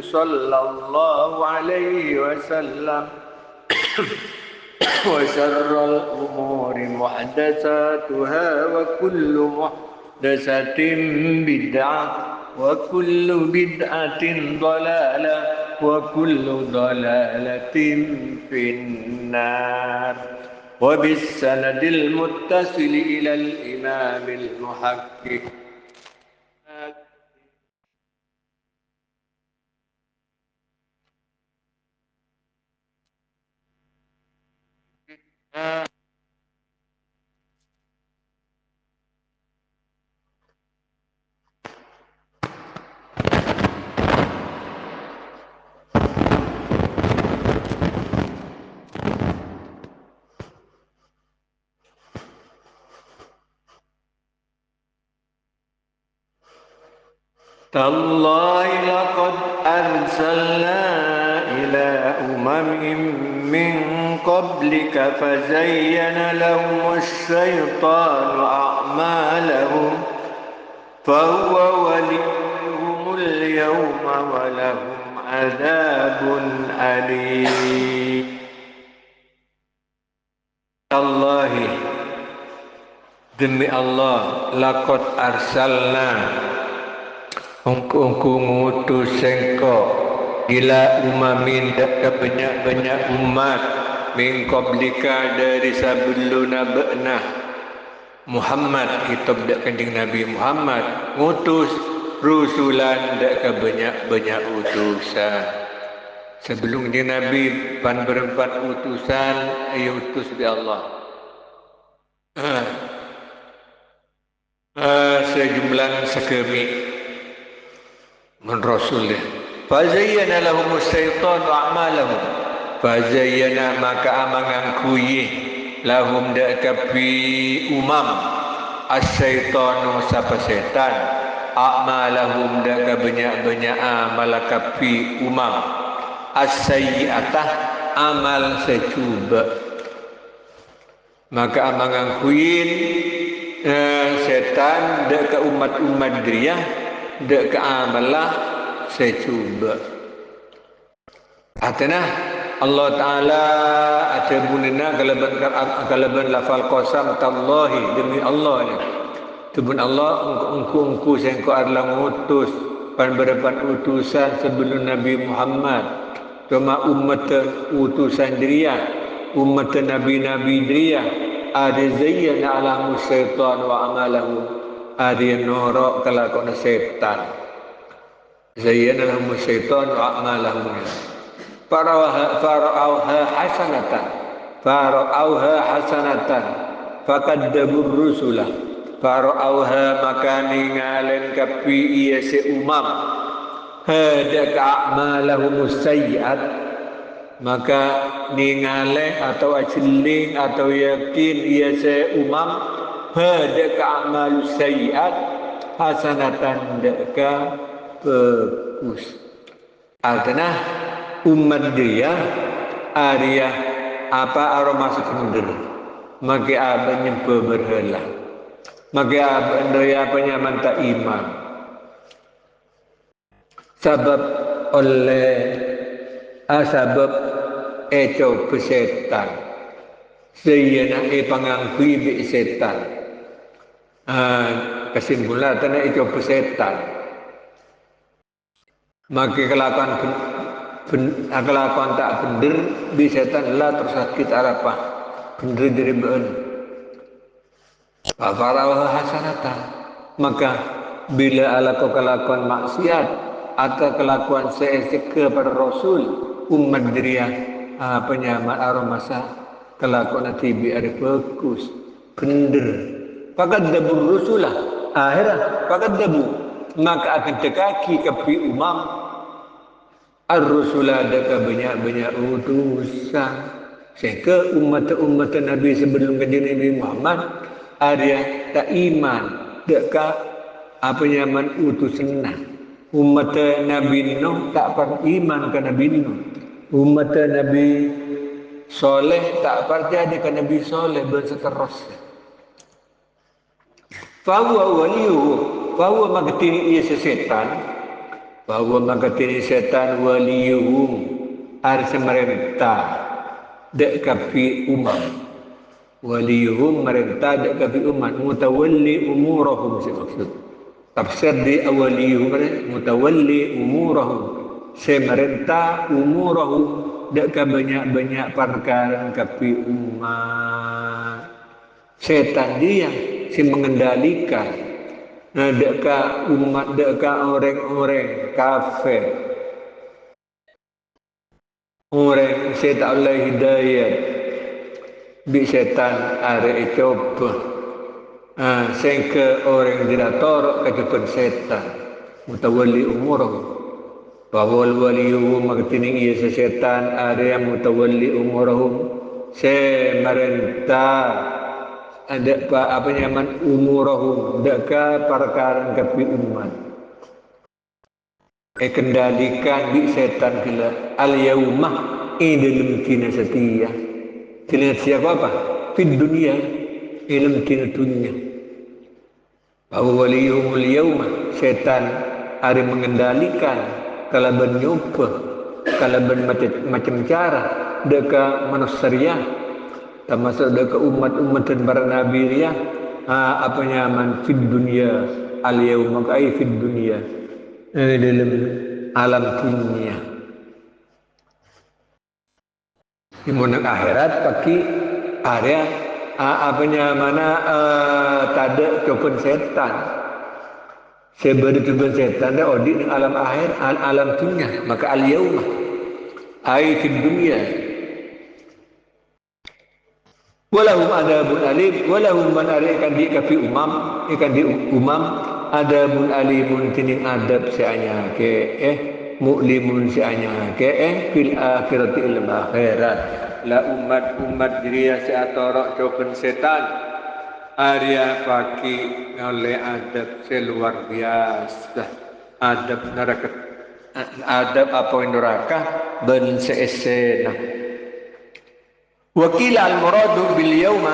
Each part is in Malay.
صلى الله عليه وسلم وشر الأمور محدثاتها وكل محدثة بدعة وكل بدعة ضلالة وكل ضلالة في النار. وبالسند المتصل إلى الإمام المحقق تالله لقد أرسلنا إلى من قبلك فزين لهم الشيطان أعمالهم فهو وليهم اليوم ولهم عذاب أليم. الله demi Allah laqad arsalna Ungku ngutus sengko ila umamin ke banyak umat min qablika dari sebelum nabna Muhammad kitab dak kanjeng Nabi Muhammad ngutus rusulan dak ke banyak utusan sebelum kanjeng Nabi pan berempat utusan utus bi Allah sejumlah sekemi من رسوله فزين لهم الشيطان أعمالهم فزين maka mengangkuyi lahum dakapi umam as-syaitanu sapa setan a'malahum daka banyak amalakapi umam as-sayyi'atah amal secuba maka mengangkuyin setan daka umat dia dek amalah secuba. Atana Allah Taala atabunna kalaban lafal qasam tallahi demi Allah ni. Tubun Allah engku sengko adalah ngutus pan berdepan utusan sebelum Nabi Muhammad. Cuma umat utusan dia, umat nabi-nabi dia ada zayyana ala syaitan wa amalahu. Ada norok kelakuan setan. Zayyana lahum syaitan wa a'malahum. Fara'auha hasanatan. Fakadzabur rusulah. Fara'auha maka ningalen kapi iya se umam. Hadaka a'malahum sayyi'at. Maka ningale atau aciling atau yakin iya se umam hadaka a'malu sayyi'at hasanatan daka bagus. Artinya umat dia Arya apa aroma sekundur maka apa nyempe berhala maka apa dia apa nyaman tak iman sebab oleh sebab eco pesetan sehingga pangangkui bi setan kesimpulan tanah itu pesetan maka kelakuan tak bener di setan lah tersakit arapah bener dari beun fafarah hasanatan maka bila ala kelakuan maksiat atau kelakuan seesek kepada Rasul umat dia penyamat aromasa kelakuan tibi ada bagus bener fakadzabur rusulah akhirah fakadzabu maka akan tekaki kapi umam ar-rusulah daka banyak utusan sehingga umat Nabi sebelum kanjeng Nabi Muhammad ada tak iman daka apa nyaman utusan umat Nabi Nuh tak beriman ke Nabi Nuh umat Nabi Soleh tak percaya ke Nabi Soleh berseterusnya Fahuwa waliyu, fahuwa magtini iya sesetan, bahwa makatini setan waliyuhum ar semerintah dek kapi umat waliyuhum merintah dek kapi umat mutawalli umurahum maksud tafsir di awaliyuhum mutawalli umurahum semerintah umurahum dek banyak perkara kapi umat setan dia si mengendalikan nah deka umat deka orang-orang kafir orang setan Allah hidayat bi setan ada coba sehingga orang tidak torok ke depan setan mutawalli umurahum bahwa waliyu maktining ia setan ada yang mutawalli umurahum semerintah ada apa nyaman umurahum deka perkara kapi umat kendalikan di setan kila al yaumah dalam kina setia kina siapa apa di dunia dalam kina dunia bahwa waliyumul yaumah setan hari mengendalikan kalaban nyoba kalaban macam cara deka manusia termasuk dekat umat-umat dan para nabi dia apa nyaman fid dunia al yaum kai fid dunia dalam alam dunia di mana akhirat pakai area apa nyaman tada kepun setan sebab kepun setan dah audit di alam akhir alam dunia maka al yaum ai fid dunia walahum adabun alim walahum man ikan di kapi ikan di adabun alimun tining adab seanya ke mu'limun seanya ke fil akhirati ilm akhirat la umat diria seatorok coben setan Arya paki oleh adab seluar biasa adab neraka adab apa neraka ben seesena Wakil al-muradu bil yawma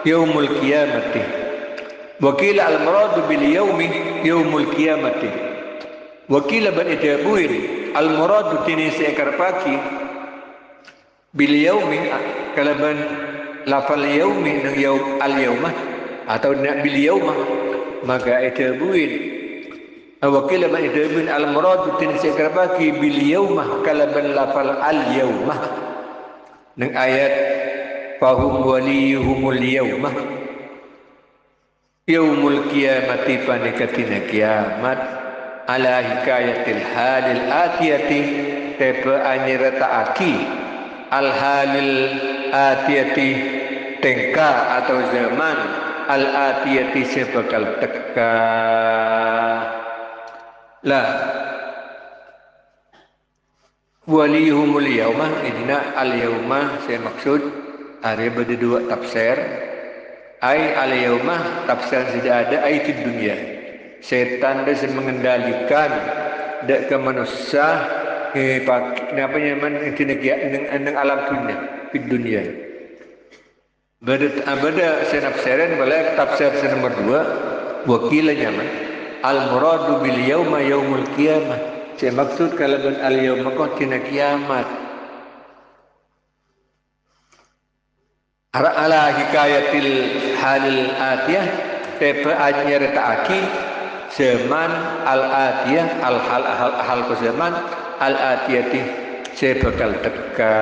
yawmul qiyamati. Wakil al-muradu bil yawmi yawmul qiyamati. Wakil ban ijabuin al-muradu tini seekar pagi bil yawmi kalaban lafal yawmi nang yaum al-yawma atau bil yawma maka ijabuin wakil ban ijabuin al-muradu tini seekar pagi bil yawma kalaban lafal al-yawma nang ayat fahum waliyuhumul yawmah yaumul qiyamati panikatina kiamat ala hikayatil halil atiyati tepe anyirataaki al halil atiyati tengka atau zaman al atiyati sebakal teka lah waliyuhumul yaumah idna al yaumah saya maksud ada berdua tafsir ai al yaumah tafsir tidak ada ai di dunia setan dia mengendalikan dak ke manusia apa nyaman nang alam dunia di dunia beda saya tafsiran boleh tafsir nomor 2 wakila nyaman al muradu bil yauma yaumul qiyamah saya maksud kalau al-yawm maka tina kiamat. Ala hikayatil halil atiyah tepe anyar ta'aki zaman al-atiyah al-hal zaman al-atiyati sebakal teka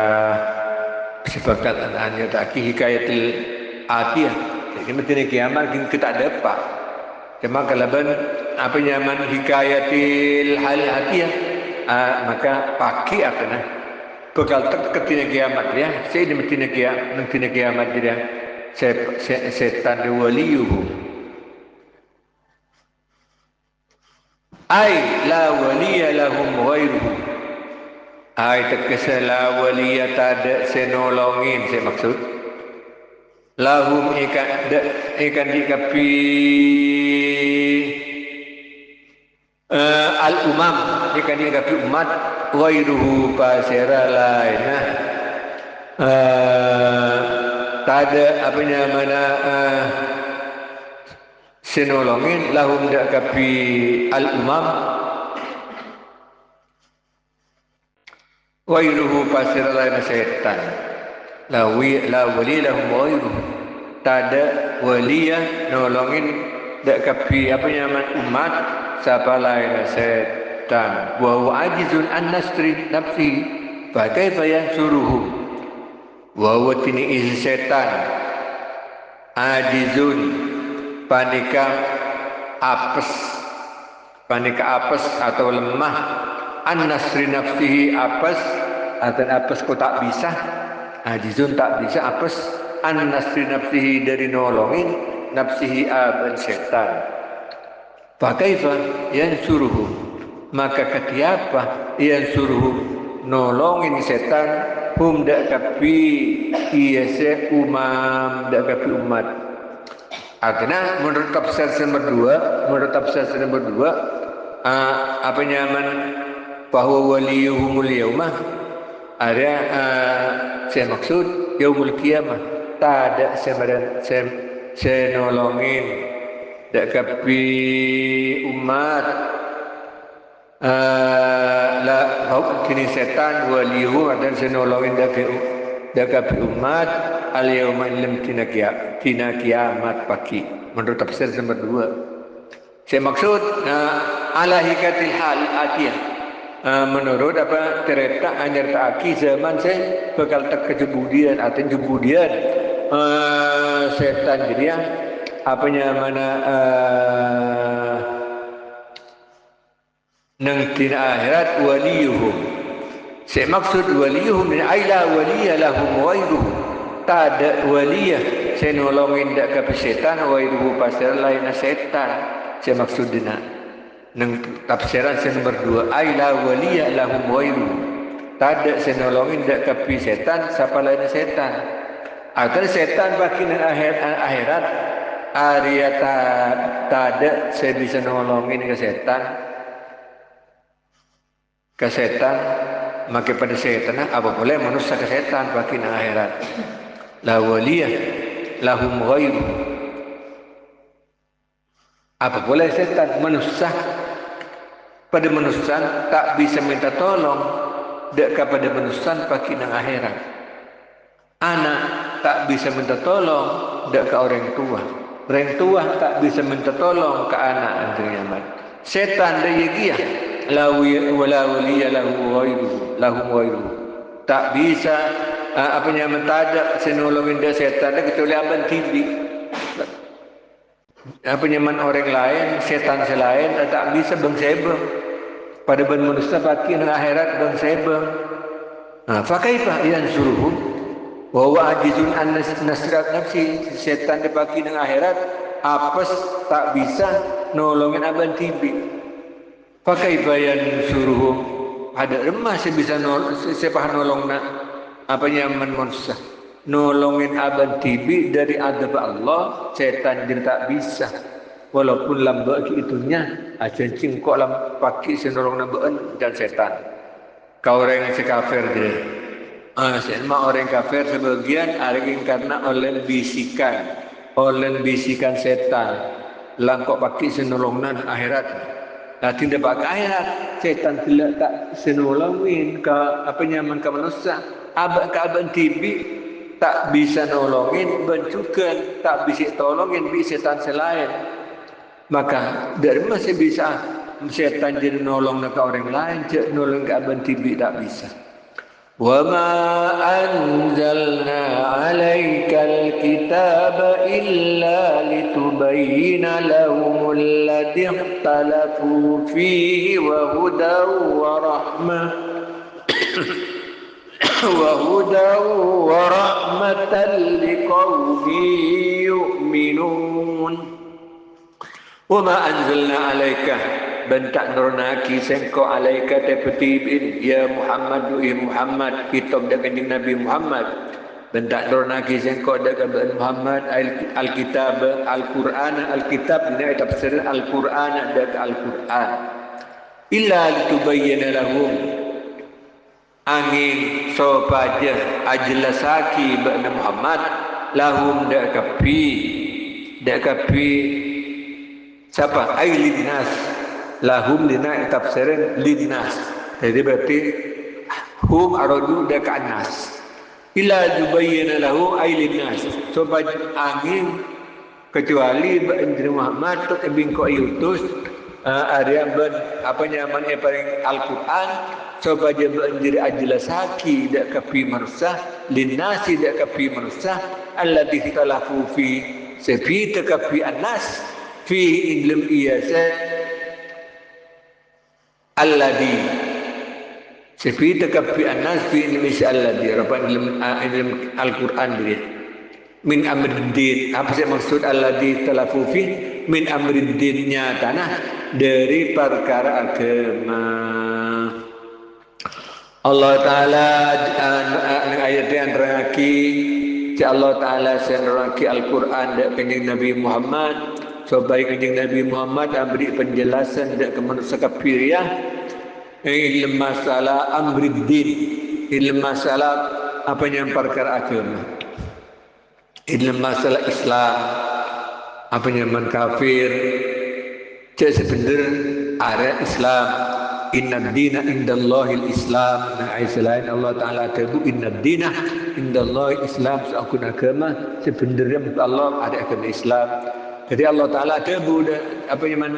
sebakal anyar ta'aki hikayatil atiyah. Jadi tina kiamat kita dapat. Cuma kalau apa nyaman hikayatil hal atiyah maka pagi akan bekal ketina kiamat dia saya di tina kiamat dia setan waliyuhu ai la waliya lahum ghairuhu ai tekesala waliya tada senolongin saya maksud lahum ikan dikapi al-umam ikan dikapi umat ghairuhu pasera lainah tada apa namanya senolongin lahum dikapi al-umam wairuhu pasir lain setan. La wali lahum wairuhu. Tak ada waliya nolongin dak kapi apa nyaman umat siapa lain setan. Wa huwa ajizun an nasri nafsi fa kaifa yansuruhu. Wa huwa tini setan ajizun panika apes atau lemah an nasri nafsihi apes atau apes ko tak bisa ajizun tak bisa apes an nasri nafsihi dari nolongin nafsihi aban setan fa kaifa yansuruhu maka ketiapa yansuruhu nolongin setan hum dak kapi iase umam dak kapi umat. Artinya menurut tafsir nomor 2 apa nyaman bahwa waliyuhumul yaumah ada saya maksud yaumul qiyamah tak ada saya nolongin dak kapi umat la kini setan waliyuhu dan saya nolongin dak kapi umat al yauma lam tina kiamat pagi menurut tafsir nomor 2. Saya maksud ala hikatil hal atiyah menurut apa terletak anyar taaki zaman saya bakal tak kejebudian atau jebudian setan jadi apanya mana nang tina akhirat waliyuhum. Saya maksud waliyuhum min aila waliya lahum wairuhu. Tak ada waliyah saya nolongin dak ke setan wairuhu pasal lain setan. Saya maksud dina nang tafsiran nomor 2 aila waliya lahum wairuhu. Tak ada saya nolongin dak ke setan siapa lain setan. Agar setan bagi nang akhirat Arya tak ada saya bisa nolongin ke setan maka pada setan apa boleh manusia ke setan bagi nang akhirat la waliyah lahum ghairu apa boleh setan manusia pada manusia tak bisa minta tolong dak kepada manusia bagi nang akhirat anak tak bisa minta tolong dak ke orang tua tak bisa minta tolong ke anak antriamat setan dia giyah wala waliya lahum ghairu tak bisa apa yang mentada senolongin dia setan kecuali abang tibi apa nyaman orang lain setan selain tak bisa bang sebang pada ban manusia baki nang akhirat bang sebang fa kaifa yansuruhum wa huwa ajizun an nasrat nafsi setan di baki nang akhirat apes tak bisa nolongin abang tibi fa kaifa yansuruhum ada remah bisa sepah nolong nak apa nyaman manusia nolongin aban tibi dari adab Allah setan dia tak bisa walaupun lambak itunya ajancing kok lam paki senolong nabaan dan setan kau orang sekafir dia selama orang kafir sebagian arigin karena oleh bisikan setan langkok paki senolongnan akhirat tidak pakai akhirat setan tidak tak senolongin ke apa nyaman ke manusia abang tibi tak bisa nolongin bencukan tak bisa tolongin bisa setan selain maka dari masih bisa setan jadi nolong ke orang lain je nolong ke abang tibi tak bisa wa ma anzalna 'alaikal kitaba illa litubayyana lahumul ladzi ikhtalafu fihi wa hudaw wa rahmah وهدى ورحمة لقوم يؤمنون وما أنزلنا عليك bentak nurnaki sengko alaika tepetibin ya Muhammad kitab dengan Nabi Muhammad bentak nurnaki sengko dengan Muhammad alkitab alquran alkitab ini tafsir alquran dan alquran illa litubayyana lahum angin sopaja ajlasaki ba'da Muhammad lahum dak kapi siapa ai linnas lahum lina tafsirin linnas jadi berarti hum aradu dak anas ila yubayyana lahu ailin nas sobat angin kecuali Nabi Muhammad tu bingko yutus area ben apa nyaman paling Al-Quran supaya menjadi ajlasaki dak kapi manusia linnasi dak kapi manusia alladhi talafu fi sepi takapi anas fi ilm iyasa alladhi sepi takapi anas fi ilm iyasa alladhi rapan ilm Al-Quran dia min amriddin apa sih maksud alladhi talafu fi min amriddinnya tanah dari perkara agama Allah Ta'ala ayat yang nerangaki Allah Ta'ala nerangaki Al-Quran dan kanjeng Nabi Muhammad supaya kanjeng Nabi Muhammad beri penjelasan dan kemanusia kapiriah ilmu masalah amriddin ilmu masalah apa yang perkara agama ilmu masalah Islam apa yang kafir cek sebenar area Islam inna dina indallahil Islam nah selain Allah Ta'ala tabu inna dina indallahil Islam seakun agama sebenarnya untuk Allah ada agama Islam jadi Allah Ta'ala tabu apa yang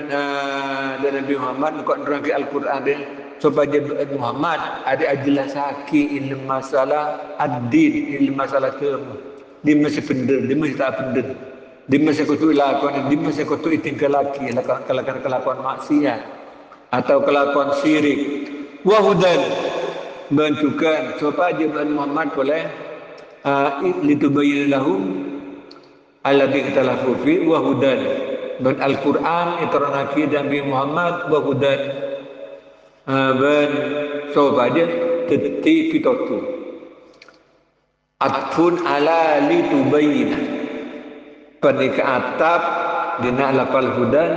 dan Nabi Muhammad kok nerangkan Al-Quran dia supaya Muhammad ada ajlasaki ilmu masalah ad-din ilmu masalah agama di masa benar di masa tak benar di masa kutu lakukan di masa kutu tingkah laki kelakuan maksiat atau kelakuan syirik wahudan menunjukkan supaya Muhammad boleh litubayyin lahum alladzi ikhtalafu fi wahudan dan Al-Quran itu Nabi Nabi Muhammad wahudan dan supaya teti pitotu atfun ala litubayyin pernika atap dina lafal hudan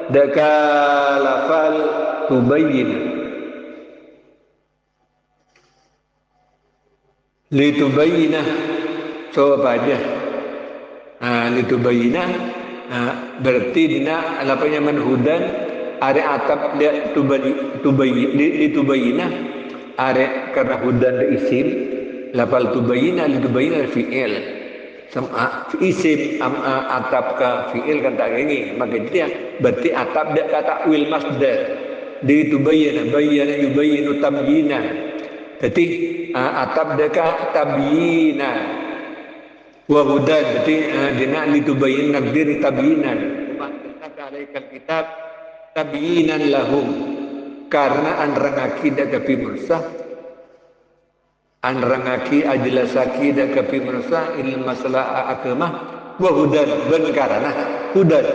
daka lafal tubayyin litubayyina supaya litubayyina berarti dina lafalnya manhudan are atap dia litubayyina are karena hudan da isim lafal tubayyina litubayyina fi'il sama isim atap ke fi'il kan tak ini maka dia berarti atap dia kata wil masdar di tubayyana bayyana yubayyinu tabyina jadi atap dia kata tabyina wa hudan berarti dina litubayyin naqdir tabyinan alaikal kitab tabyinan lahum karena anrangaki dak kapi mursah anrangaki ajlasaki dak kapi manusia ilmu masalah agama wa hudan ben karana hudan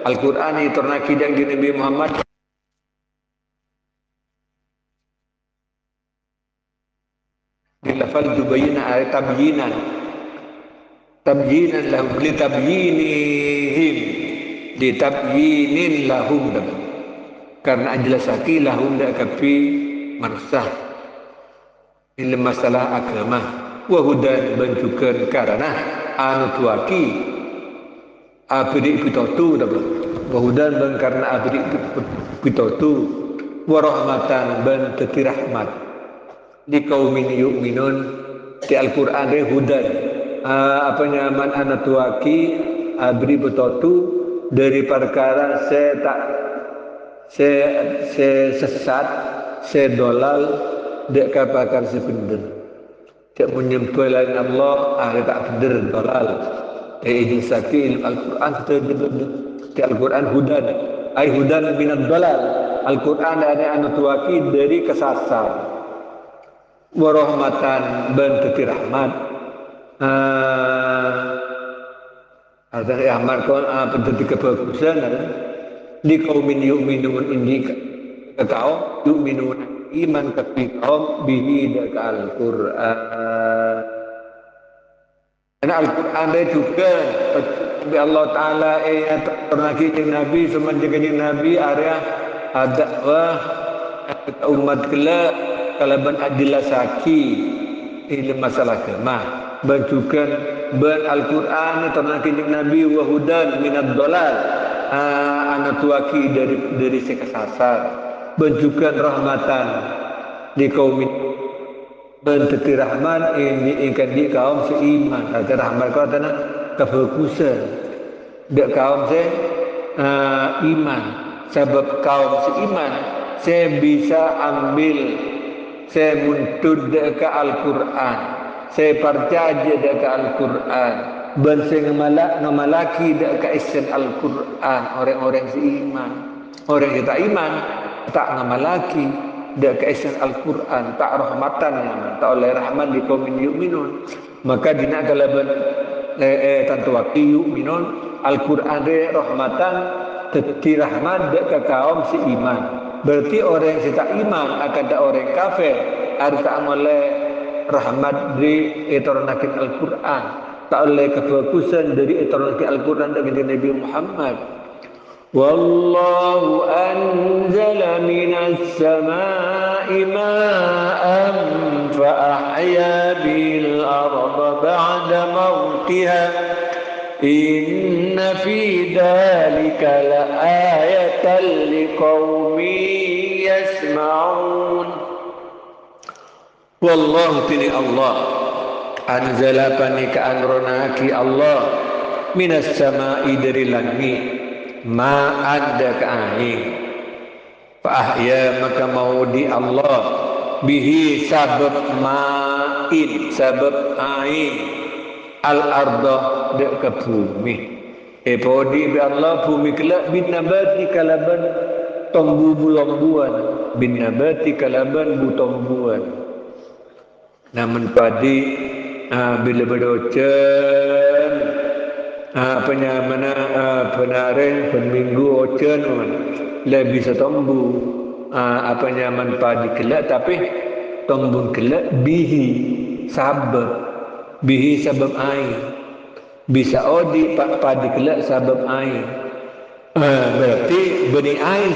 Al-Qur'an itu naki dak di Nabi Muhammad di lafal tubayyina ay tabyinan lahum li tabyinihim di tabyinin lahum karena ajlasaki lahum dak kapi manusia ilmu masalah agama wahudan bentukan karena anu tuaki abdi pitotu wahudan ben karena abdi pitotu warahmatan ben teti rahmat di kaumin yu'minun di Al-Quran de hudan apa nyaman anu tuaki abdi pitotu dari perkara sesat sedolal dek kapakar sebenar dek menyembah lain Allah ahli tak benar dalal ini sakil Al-Quran di Al-Quran hudan ay hudan minad dalal Al-Quran ada anu tuaki dari kesasar warahmatan bentuti rahmat ada rahmat kon bentuti kebagusan di kaumin yu'minun indika kau yu'minun iman kafiqam bihi dak Al-Quran. Karena Al-Quran dia juga Allah Ta'ala pernah kita Nabi semenjak Nabi area dakwah umat kelak kalaban adilasaki ilmu masalah agama bentukan ben Al-Quran pernah kita Nabi wahudan minad dolal anak tuaki dari sekesasar bentukan rahmatan di kaum Teti rahman ini ikan di kaum seiman. Kata rahmat kau tanah kefokusan. Dek kaum iman. Sebab kaum seiman saya bisa ambil, saya muntud dek Al-Quran, saya percaya dek Al-Quran, dan saya ngamalaki dek isan Al-Quran. Orang-orang seiman, orang kita iman tak ngamalaki dek isan Al-Quran, tak rahmatannya, tak oleh rahman di kaum yu'minun. Maka dina galaban tantu waktu yu'minun Al-Quran de rahmatan teti rahmat dek kaum seiman. Berarti orang yang tak iman akan ada orang kafir harus tak oleh rahmat dari etornakin Al-Quran, tak oleh kefokusan dari etornakin Al-Quran dengan Nabi Muhammad. Wallahu anzala minas samai ma'an fa ahya bil arda ba'da mautiha inna fi dhalika la ayatan liqaumin yasma'un. Wallahu tini Allah anzala panika anronaki Allah minas sama'i dari langit ma ada ke air fa ahya maka mau di Allah bihi sabab ma'in sabab air al arda dek ke bumi podi bi Allah bumi kelak bin nabati kalaban tombu bulambuan bin nabati kalaban bu tombuan. Namun padi bila berdocan apanya mana penaren penminggu ocan lebih bisa tombu apanya man padi kelak tapi tombun kelak bihi sabab air bisa odi padi kelak sabab air berarti benih air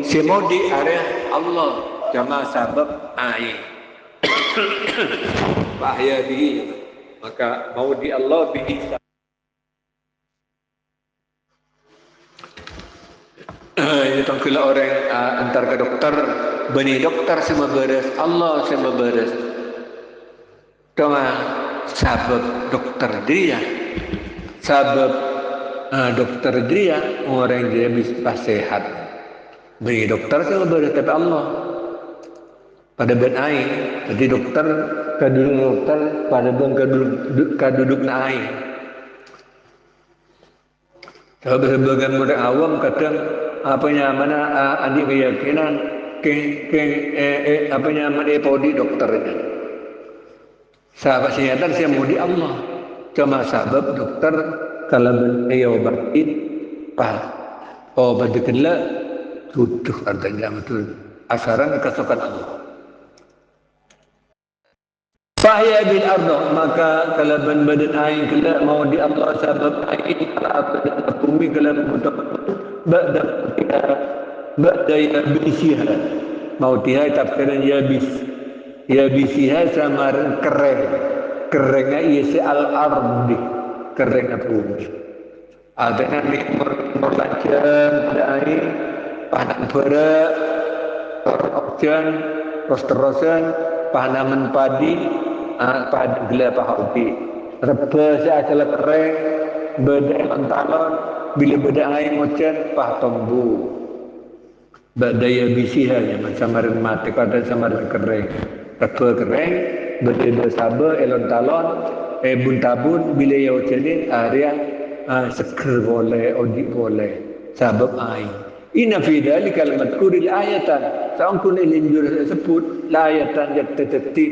semodi area Allah jama sabab air bahaya bihi maka mau di Allah bihi ini tangkila orang antar ke dokter benih dokter sama beres Allah sama beres cuma sabab dokter dia sabab dokter dia orang dia bisa sehat benih dokter sama beres tapi Allah pada ben air, jadi dokter kaduduk dokter pada ben kaduduk na air. Kalau sebagian orang awam kadang apanya mana andi keyakinan apanya mana podi dokternya. Sahabat senyata saya mau di Allah. Cuma sahabat dokter kalau ben obatin obat dikela tuduh artinya betul asaran kesokan Allah. Fahya bil ardo maka kalaban badan air kelak mau di Allah sabab air ala bumi kelak ba'da yabisiha mau tiha tafsiran yabisiha sama kerengnya isi al ardi kerengnya bumi adanya nikmur lancang pada air panas berat hujan terus-terusan panaman padi pada gelap hati reba seacalah kering beda antalon bila beda air hujan pah tombu badaya bisiha ya samaran mati pada samaran kering reba kering beda sabar elon talon buntabun bila ya hujan area seger boleh odik boleh sabab air inna fi dzalika al-madhkuril ayatan saangkun ilinjur sebut la ayatan yatatati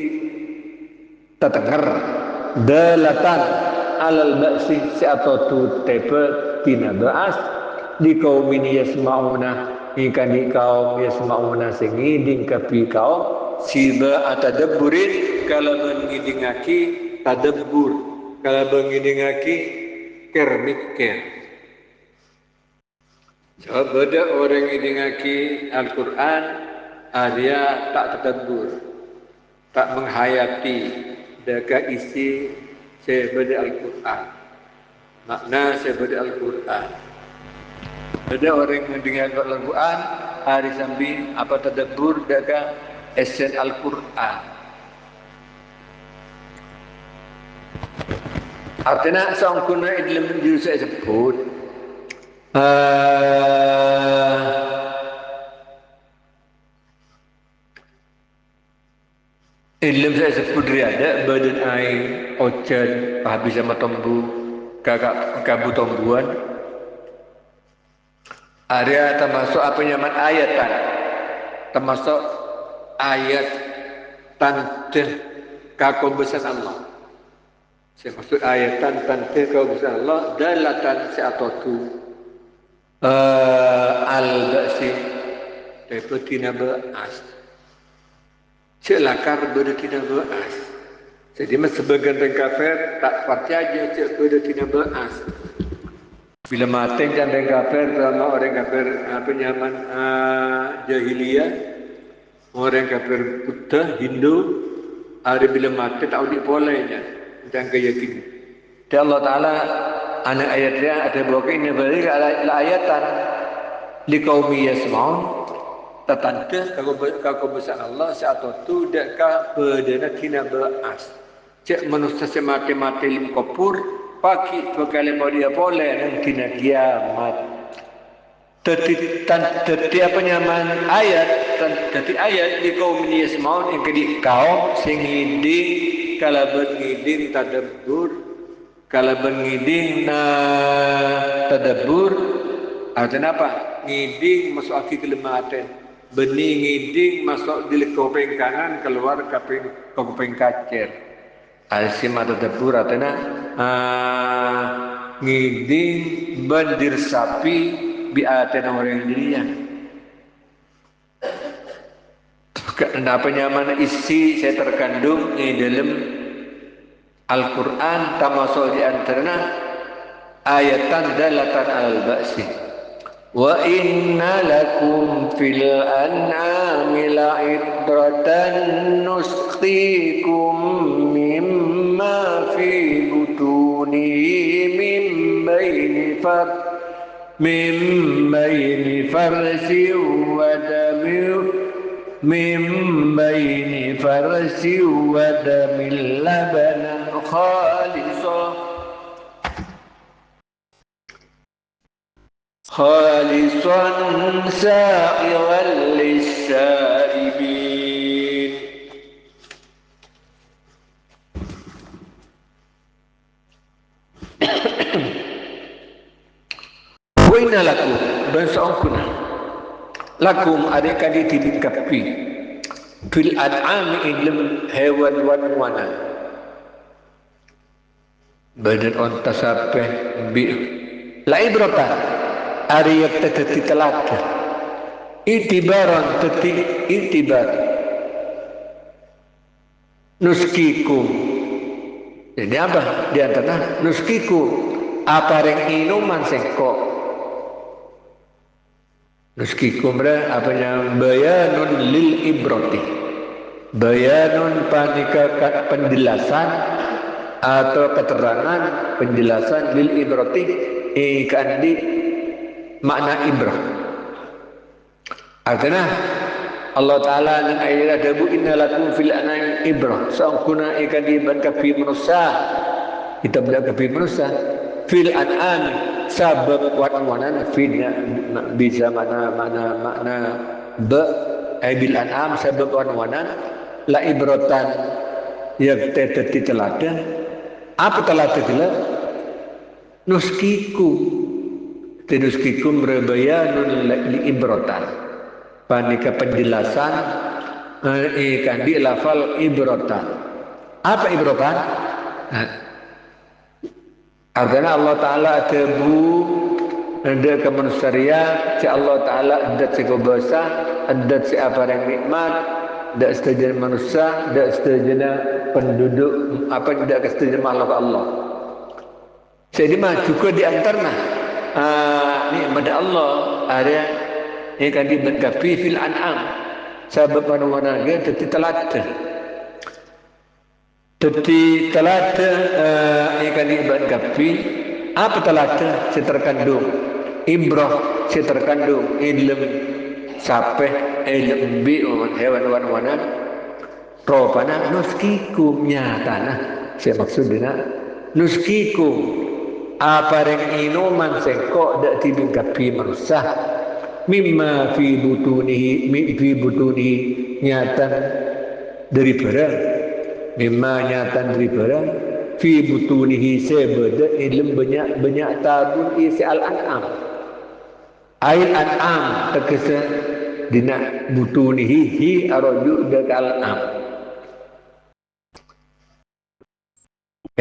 tatangar dalatan alal ba'si atau tepe tina ba'as di kaum ini yasma'una ikan di kaum yasma'una sengiding kapi kaum siba atadabburin kalau mengidingaki tadabbur kalau mengidingaki kermikir so beda orang ngidingaki Al-Quran dia tak tadabbur tak menghayati daka isi sebagai Al-Quran makna sebagai Al-Quran ada orang yang mendengar Al-Quran hari sambil apa tadabbur daka esen Al-Quran Artinya sangkuna dalam jurus saya sebut ilmu saya sebut riada badan air ojan habis sama tombu kakak kabu tombuan area termasuk apa nyaman ayatan termasuk ayat tante kakombesan Allah. Saya maksud ayatan tante kakombesan Allah dalatan seatotu al-ba'si daripada ba'as celakar bertina ba'as. Jadi sebagian orang kafir tak percaya cek bertina ba'as. Bila mati kan orang kafir sama orang kafir penyaman jahiliyah, orang kafir Buddha, Hindu, ada bila mati tak udik bolehnya dan keyakinan. Dan Allah Taala anak ayatnya ada bawa ini balik ayatan li qaumi yasmaun tatanda kalau besar Allah saat itu dekat berdana tina beras cek manusia semati-mati lim kopur pagi dua kali mau dia boleh dan tina kiamat teti apa nyaman ayat teti ayat di kaum ini semua yang kedi kaum sing ngiding kalaban ngiding tadabbur kalaban ngiding tadabbur artinya apa ngiding masuk aki kelematan benih ngiding masuk di kuping kanan keluar kuping kacer alsima tadabbur artinya ngiding bandir sapi biaten orang dirinya. Kenapa nyaman isi saya terkandung di dalam Al-Quran termasuk di antaranya ayatan dalatan al-ba'si. Wa inna lakum fil an'ami la'ibratan nusqikum mimma fi butunihi min baini من بين فرس ودم لبنا خالصا سائغا للشاربين Waina lakum dan seongkuna lakum adik-adik dilengkapi fil an'ami ilm hewan wan-wana badan onta sampai bi laibrata ariyak teti telaka itibaran teti itibar nuskikum jadi apa di antara nuskikum apa yang minuman sengkok nuskikum apa yang bayanun lil ibrati bayanun panika penjelasan atau keterangan penjelasan lil ibrati ikan di makna ibrah artinya Allah Ta'ala dan ayat dabu inna lakum fil anai ibrah sangkuna ikan di ban kapi manusia kita berada kapi manusia fil an'am sabab wan-wanan fina bisa makna bil an'am sabab wan-wanan la ibratan yang teteti teladan apa teladan itu nuskikum rebayanun li ibratan panika penjelasan ikan di lafal ibratan apa ibratan artinya Allah Ta'ala tebu ada kemanusiaan si Allah Ta'ala ada si kubasa ada si apa yang nikmat ada setuju manusia ada setuju penduduk apa tidak setuju makhluk Allah jadi mah juga di antaranya nikmat Allah ada yang kan dibengkapi fil an'am sabab mana-mana dia teladan Teti telada ikan iban kapi apa telada terkandung ibrah terkandung ilm sapeh ilm bi hewan wan-wanan ropana nuskikum nyatana saya maksudnya nuskiku apareng inuman sengkok dak tibingkapi manusia mimma fi butunihi nyatan dari barang mimma nyatan dari barang fi butunihi sebeda ilm banyak tabun isi al-an'am ail an'am tegese dina butunihi hi araju dak al-an'am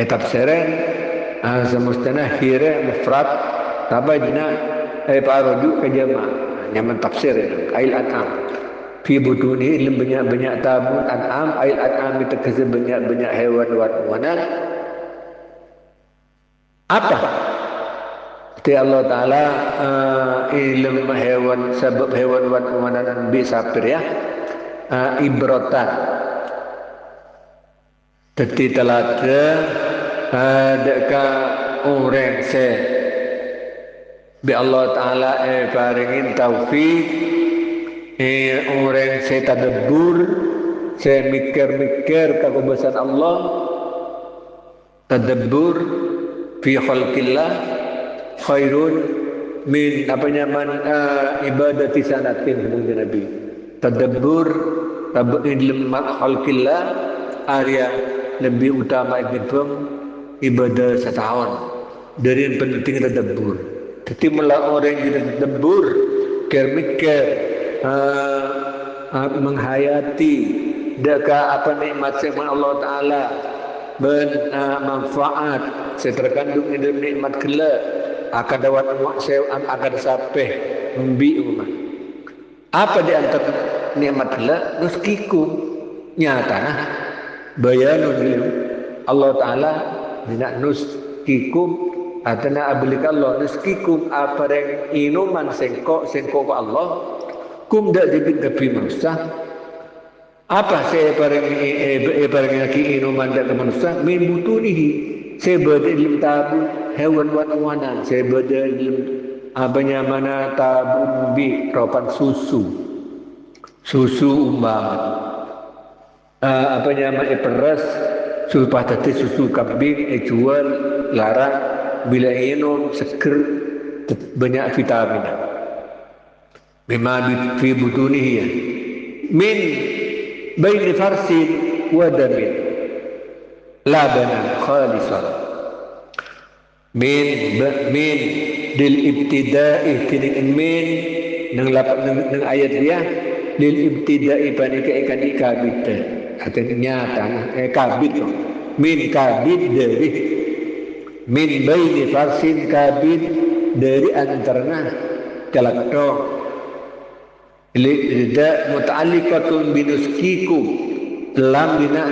tafsiran semestana hira mufrad tapi dina araju ke jama' nyaman tafsir ail an'am fi butuni ilm banyak tabun an'am ail an'am itu tegese banyak hewan warna apa ti Allah taala ilm hewan sebab hewan warna bisa ya ibratan dadi telada adaka orang se bi Allah taala paringin taufik orang se tadabbur se mikir-mikir kakubasan Allah tadabbur fi khalqillah khairun min ibadati sanatin mungkin Nabi tadabbur ilmu khalqillah area lebih utama ibadah setahun dari yang penting tadabbur jadi melalui orang yang tadabbur mikir menghayati deka apa nikmat firman Allah taala bermanfaat terkandung dalam nikmat kelak akan dapat akan sampai membi umat apa di antara nikmat kelak nuskiku nyata bayanun ilmu Allah taala dina nuskikum atana ablika Allah nuskikum apareng inuman sengkok Allah kum dak dibin kapi manusia apa saya bareng lagi inuman dak manusia min butunihi sebeda ilm tabu hewan wan-wanan sebeda ilm apanya mana tabu bi ropan susu umpama apanya mana peras supaya tadi susu kambing jual larang bila minum seger banyak vitamin memang fi butunihi ya min baini farsin wa damin labanan khalisan min dil ibtida'i kini min nang ayat dia lil ibtida'i panika ikan kabit artinya kabit min kabit dari min baini farsin kabit dari antaranya kalakto Lida muta'alliqatun binuskikum lam bina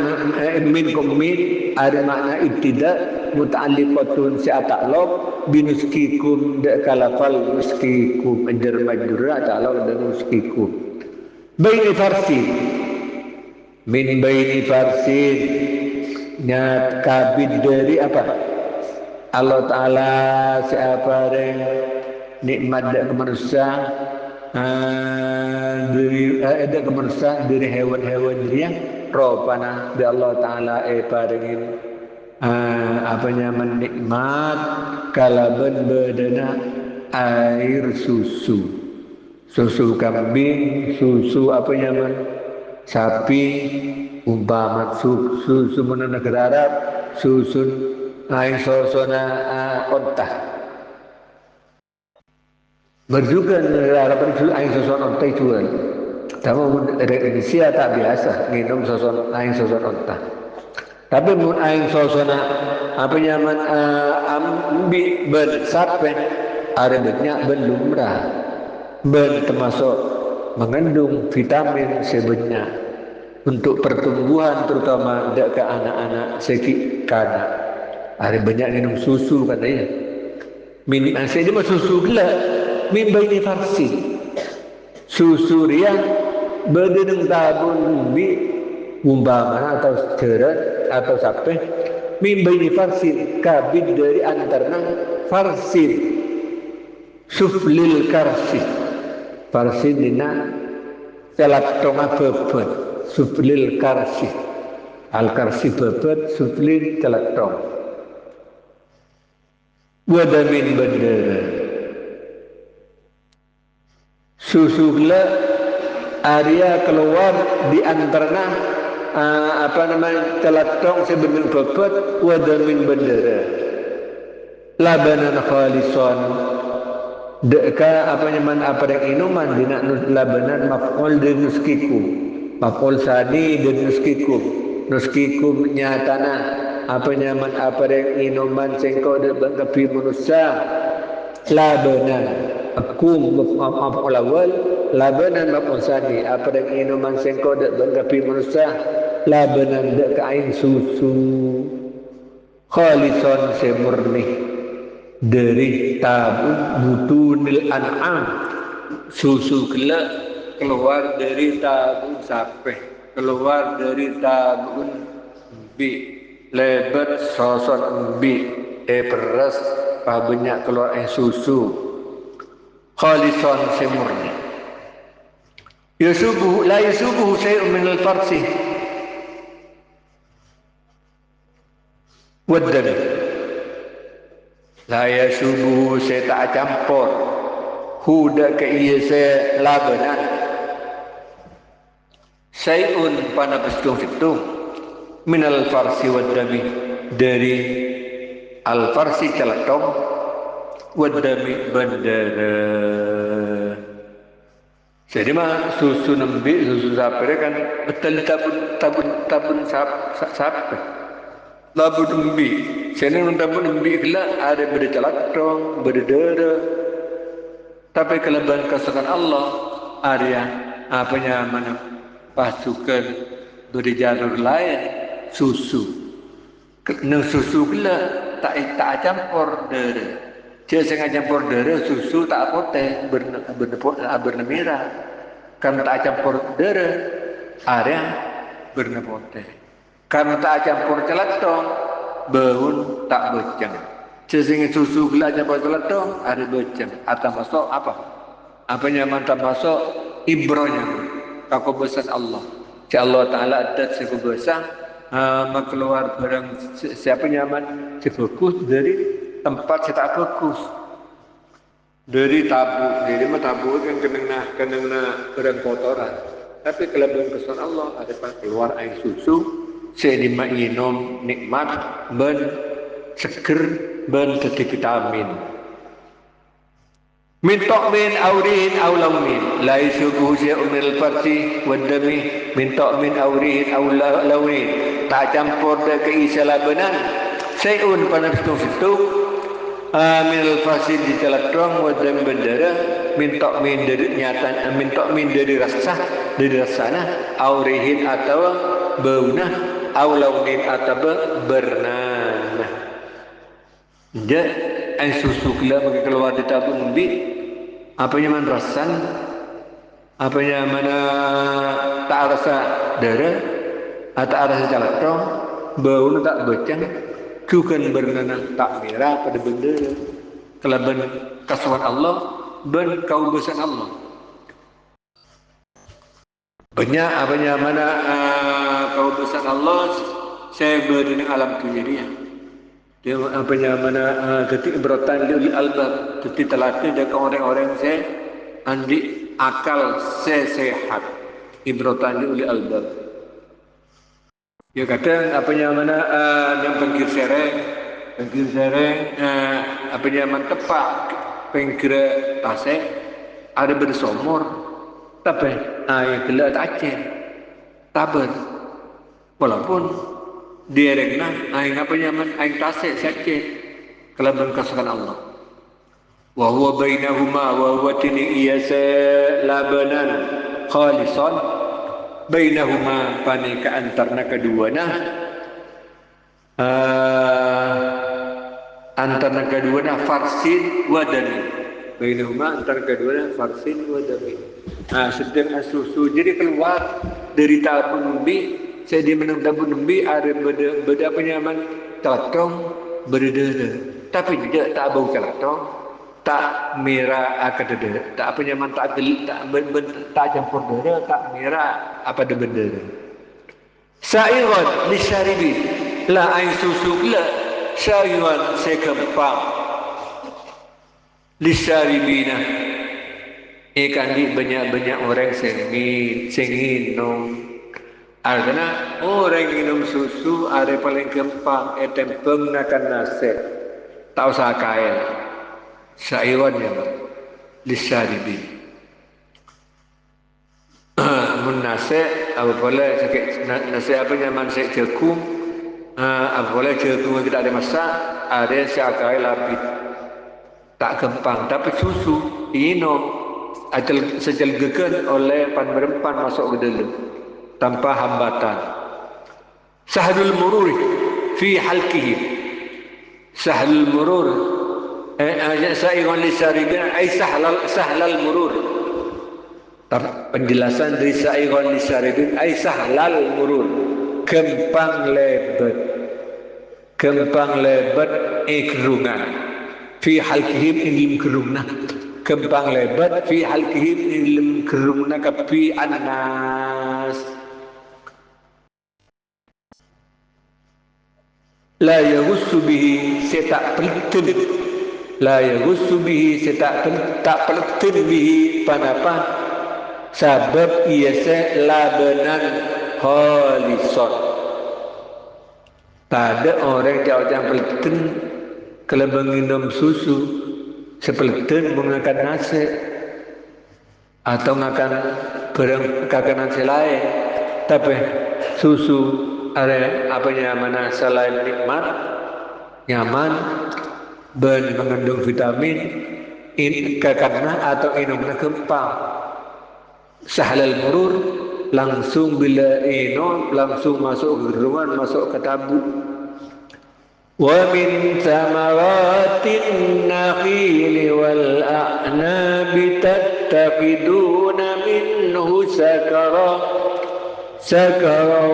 minkum min ada makna ibtida muta'alliqatun si'ata'laq binuskikum da kalafal nuskikum ajar majrura ta'laq dan nuskikum baini farsi min baini farsi nyat kabid dari apa Allah Ta'ala siapa yang nikmat dan kemanusiaan dari ada kemanusiaan dari hewan-hewan dia ropana di Allah Ta'ala paringin apa nyaman nikmat kalaban bedana air susu kambing susu apa nyaman sapi umpama susu mana negara Arab susun air sosona ontah berjuga negara Arab itu air sosona ontah jual tapi Indonesia tak biasa minum air sosona ontah tapi mun air sosona apa nyaman ambi bersape ada banyak belumrah termasuk mengandung vitamin sebanyak untuk pertumbuhan terutama ke anak-anak segi kanak ada banyak minum susu katanya minum saya mah susu gelap min baini farsi susu dia berdeneng tabun bi umpama atau serat atau sampai min baini farsi kabid dari antarna farsi suflil karsi farsi dina telatoma bebet suflil karsi al karsi bebet suflil telatong wadamin bendera susu gula Arya keluar di antara telatong sebenarnya bebet wadamin bendera labanan khalison deka apa yang inuman dina labanan maf'ul dan nuskiku maf'ul sani dan nuskiku nyatana apa yang inuman sengko de bangkapi manusia labanan akum maf'ul awal labanan maf'ul sani apa yang inuman sengko de bangkapi manusia labanan de kain susu khalison semurni dari tabun butunil an'am susu keluar dari tabun sapi keluar dari tabun bi lebat soson bi beras banyak keluar susu khalison semurni yusubuhu la yusubuhu syai'un min al-farsi waddani la yusubuhu saya tak campur huda ke iya saya labanan syai'un pana bestung fitung min al-farsi waddami dari al-farsi celatong waddami bandara jadi mah susu nembi susu sapi kan betul tabun sapi labu nembi senang tabun nembi gila ada bercelatong berdara tapi kelebihan kesukaan Allah Arya apanya mana pasukan beri jalur lain susu nang susu gila tak campur dere dia sengaja campur dere susu tak pote berna merah kan tak campur dere area berna pote kan tak campur celatong baun tak becang dia susu gila campur celatong ada becang atau masuk apa nyaman tak masuk ibronya kebesaran Allah si Allah Ta'ala adat si kebesaran keluar barang siapa nyaman si bagus dari tempat si tak bagus dari tabu jadi mah tabu kan kena barang kotoran tapi kelebihan kesan Allah ada keluar air susu saya diminum nikmat ben seger ben jadi vitamin min ta'min awrihin aw lawnin la yusubuhu syai'un min al-farsi wad-dami min ta'min awrihin aw lawnin tak campur de ke isa labanan syai'un panastung situ min al-farsi di celatong wad-dami bendera min ta'min dari nyatan min ta'min dari rasana awrihin atau bauna aw lawnin atau bernana dia air susu gila bagi keluar di tabung bi apanya man rasan apanya mana tak rasa darah atau rasa calatong bau tak becang juga bernana tak merah pada benda kelebihan kasuhan Allah ben kau besan Allah banyak apanya mana kau besan Allah saya berdiri alam kejadian dia apanya mana ketika berotan di albab ketika telatih dari orang-orang saya andi akal saya sehat ibrotan di albab ya kadang apanya mana yang pinggir sereng apanya man tepak pinggir tasek ada bersomor tapi yang gelak tak aceh tabar walaupun dia regna aing apa nyaman aing tasik sakit kelaban kasukan Allah wa huwa bainahuma wa huwa tini iyasa labanan khalisan bainahuma pani ka antarna keduana antarna keduana farsin wa dami bainahuma antarna keduana farsin wa dami sedang susu jadi keluar dari tabung bi saya di menang tabun nembi ada beda penyaman telatong berdera tapi tidak tak bau telatong tak merah akan dera tak penyaman tak gelik tak campur dera tak merah apa de bendera sa'iran lisyaribi la ain susu la syaiwan sekempang Lisaribina ikan di banyak-banyak orang minum. Artinya orang minum susu ada paling gampang etempeng nakan nasi. Tak usah kain. Saiwannya lisaribin. Mun nasi apa boleh sakit nasi apa nyaman saya jagung. Apa boleh jagung tidak ada masak. Ada seakai lapis. Tak gampang, tapi susu ino sejelgekan oleh pan-berempan masuk ke dalam tanpa hambatan. Sahlul murur fi halqihi. Sahlul murur sa'iran lisaribin ay sahlal murur. Penjelasan dari sa'iran lisaribin ay sahlal murur. Gampang lebat kerungan. Fi halkihim ilim kerumna kembang lebat fi halkihim ilim kerumna kapi annas la yaghussu bihi setak pelitun la yaghussu bihi setak pelitun bihi panapa sabab ia se labanan khalisan tak ada orang yang pelitun kalau minum susu sepeleton menggunakan nasi atau makan barang kakanan lain, tapi susu ada apa namanya selain nikmat, nyaman, dan mengandung vitamin, kakana atau minumnya gampang. Sahlal murur langsung bila minum langsung masuk ke gerungan, masuk ke tabu. ومن ثمرات النخيل والأعناب تتخذون منه سكرا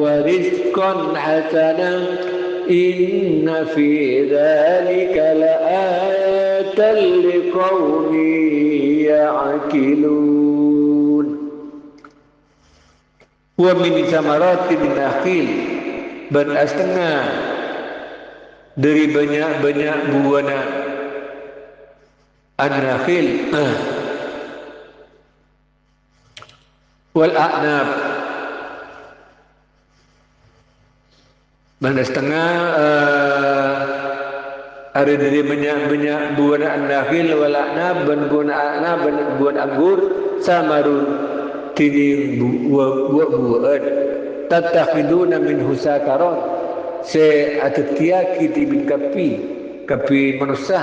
ورزقا حسنا إن في ذلك لآية لقوم يعقلون ومن ثمرات النخيل berastengah dari banyak-banyak buana an-nakhil wal a'nab mana setengah ada dari banyak-banyak buana an-nakhil wal a'nab dan buana anggur samarun tini buah-buahan tatakhiduna min husakaron se atatiaki tibin kapi manusia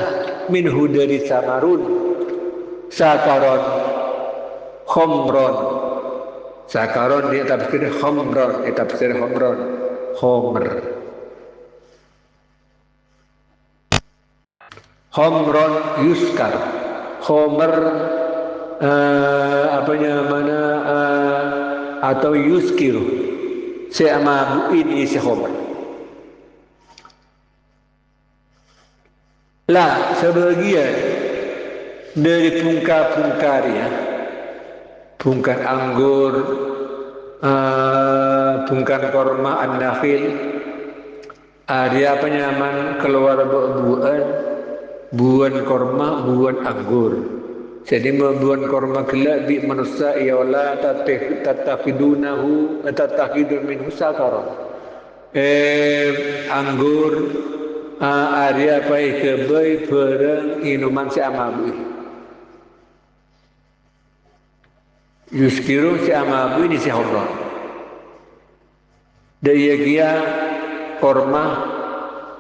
minhu dari samarun sakaron khomron sakaron dia tafsir khomron dia tafsir khomron khomer khomron yuskar khomer atau yuskiru se amabuin isi khomer. Lah sebagian dari pungkar ya, pungkar anggur, pungkar korma an-nakhil, dia penyaman keluar buan korma, buan anggur. Jadi buan korma gelap bi manusia ialah tatakidun min husakaron. Anggur area pai kebai perang inuman si amabu yuskiru si amabu ini si homron daya gia korma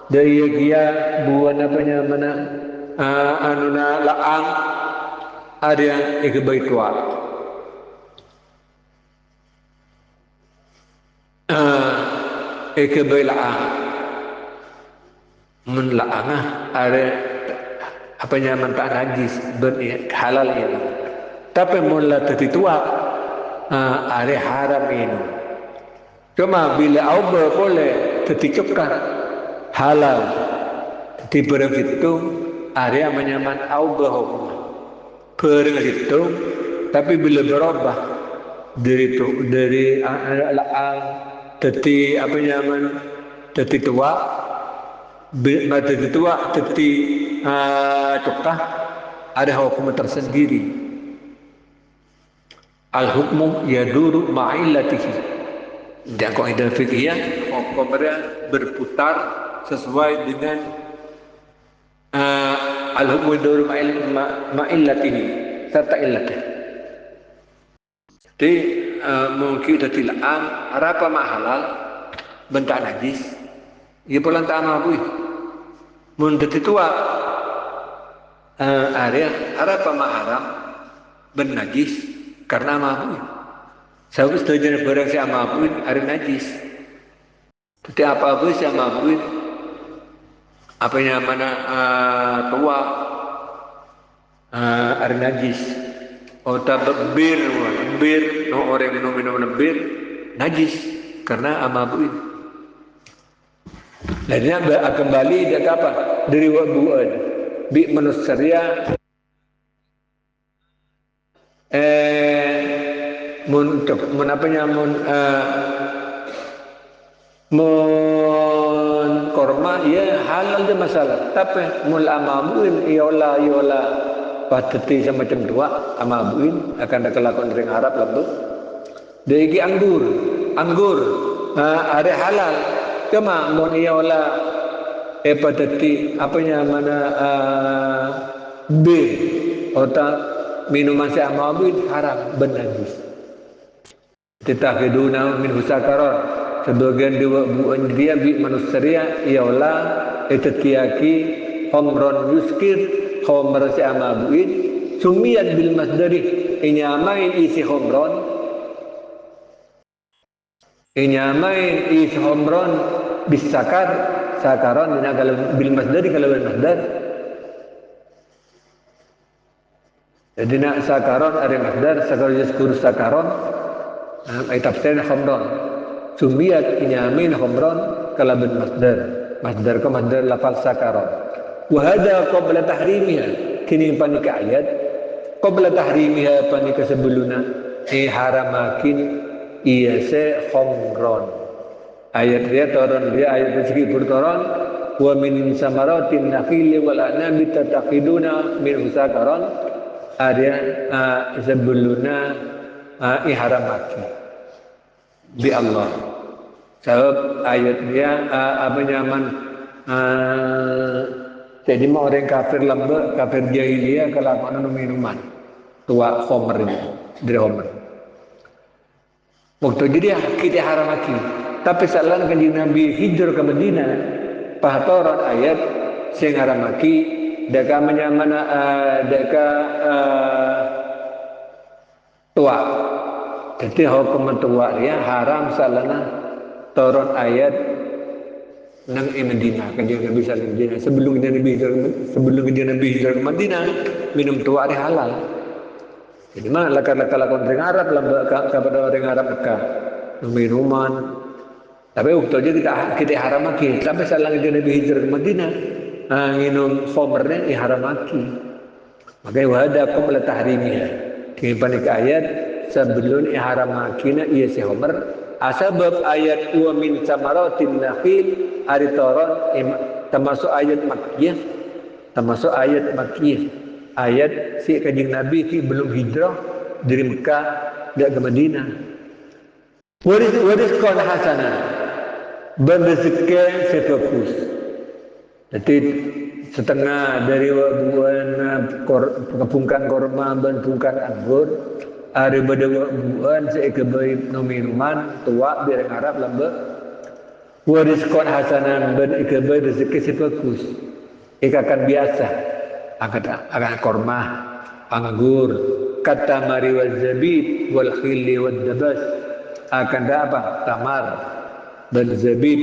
daya gia buana mana anuna laang area kebai tua kebai laang menlaangah ada apa nyaman tak najis halal ini tapi mula tertitua ada haram ini cuma bila aubah boleh terticupkan halal di barang itu ada menyaman aubah hukum barang itu tapi bila berubah dari laang teti apa nyaman tertitua mata tua teti cokah ada hukum tersendiri. Al-hukmu yaduru ma'illatihi. Dan kaidah fikih hukumnya berputar sesuai dengan al-hukmu yaduru ma'illatihi serta illatih. Jadi mungkin datilaan apa halal bentak najis. Ia pulang tak mampu. Mun tua area apa haram ben najis karena mampu. Saya setuju barang saya mampu ada najis. Tapi apa saya mampu apa yang mana tua ada najis. Otak bir, no orang minum bir, najis karena amabuin. Lainnya kembali dia apa? Dari wabuan, bi manusia mun apanya mun korma ya halal dia masalah. Tapi mul amabuin yola. Pateti semacam dua amabuin akan ada kelakon ring Arab lambu. Degi anggur ada halal. Cuma mon iola pateti apanya mana bir otak minuman si amabuin haram benajis. Titakhiduna min husakaron sebagian dia bi manusia iola etetiyaki homron yuskir khamr si amabuin sumiyat bil masdari inyamain isi khamron bisakar sakaron dan kalau bil masdari kalau bil masdar jadi nak sakaron ada masdar sakaron yaskur sakaron ay tafsirnya khamron sumiyat inyamain khamron kalau bil masdar ke masdar lafal sakaron. Wahada qabla tahrimiha kini panik ayat qabla tahrimiha panik sebeluna haramakin iya se khamron ayat dia turun dia ayat rezeki berturun wa min samaratin nakhili wal anabi tataqiduna min usakaron ada sebeluna iharamaki bi Allah sebab ayat dia apa nyaman jadi mau orang kafir lembe, kafir jahiliyah kelakuan minuman tua homernya dari homer. Waktu jadi kita haramaki. Tapi salah kanjeng Nabi hijrah ke Madinah, pahatoran ayat sing haramaki, deka menyamana deka tua. Jadi hukum tua dia haram salahna turun ayat nang Madinah kanjeng Nabi sallallahu alaihi wasallam sebelum Nabi hijrah ke Madinah minum tua ari halal. Jadi mah lakon orang Arab kepada orang Arab Mekah minuman. Tapi waktu aja kita haram lagi. Tapi salah kanjeng Nabi hijrah ke Madinah minum khamrnya haram lagi. Makanya wahada qabla tahrimiha. Kini panik ayat sebelum haram makina iya si khamr. Asbab ayat wa min samaratin nakhil ari toron termasuk ayat makkiyah ayat si kanjeng Nabi si belum hijrah dari Mekah dia ke Madinah waris kon hasanah berrezeki sefokus jadi setengah dari buan kepungkan korma dan pungkan anggur ada buan sekebai minuman tua biar Arab lambe waris kon hasanan ben ikebai rezeki sefokus ikakan biasa akan korma anggur kata mari wal zabib wal khilli wal dabas akan apa tamar dan zabib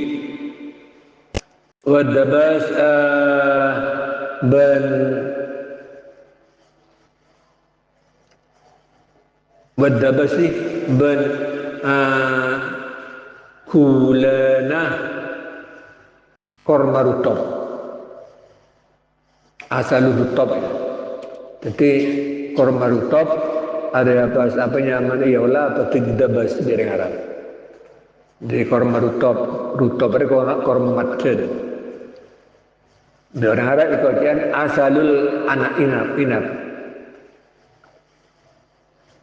wal dabas ben wal dabas ni ben kulana korma rutop asal rutop ya. Jadi korma rutop ada apa nyaman ialah apa tidak bas dari Arab. Jadi korma rutop itu korma matken. Di orang Arab dikatakan asalul anak inap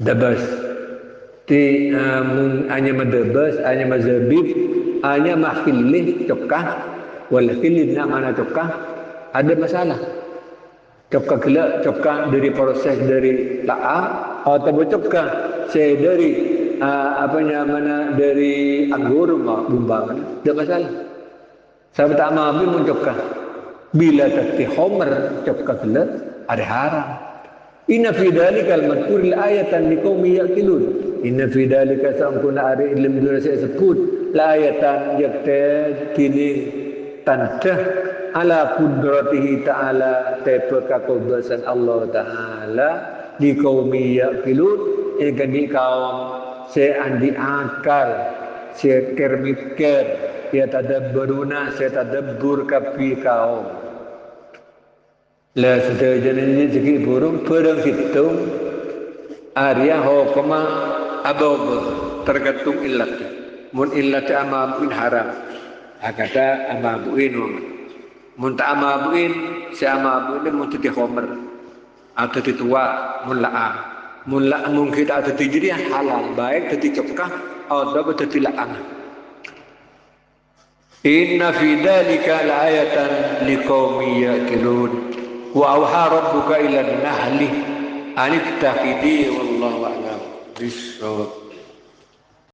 Dabas. Ti hanya madabas, hanya mazabib, hanya mahkilih cokah, walakilih nak mana cokah, ada masalah. Cokah gelap, cokah dari proses dari la'a, atau cokah saya dari dari anggur bumbangan, ada masalah. Sahabat Amabi mencokah. Bila tati homer cokah gelap, ada haram. Inna fi dhalika al-madhkuril ayatan liqaumi yaqilun. Inna fi dhalika sangkuna ari ilmu dulu saya sebut la ayatan yakta kini tanda ala qudratihi ta'ala tepeka kudrasan Allah ta'ala liqaumi yaqilun yang di kaum saya andi akal saya kermikir ya tadabburuna saya tadabbur kapi kaum. Lah sudah jenis segi burung hitung Arya hokoma abab tergantung illat. Mun illat amabuin haram. Kata amabuin. Mun tak amabuin si amabuin mun titi homer atau titua mun la'a. Mun la'a mungkin atau tijri halal baik titi cokah atau titi la'ang. Inna fi dhalika la'ayatan liqaumin yaqilun. Wa awha rabbuka ila an-nahli an ittakhidhi wallahu a'lam bis-shawab.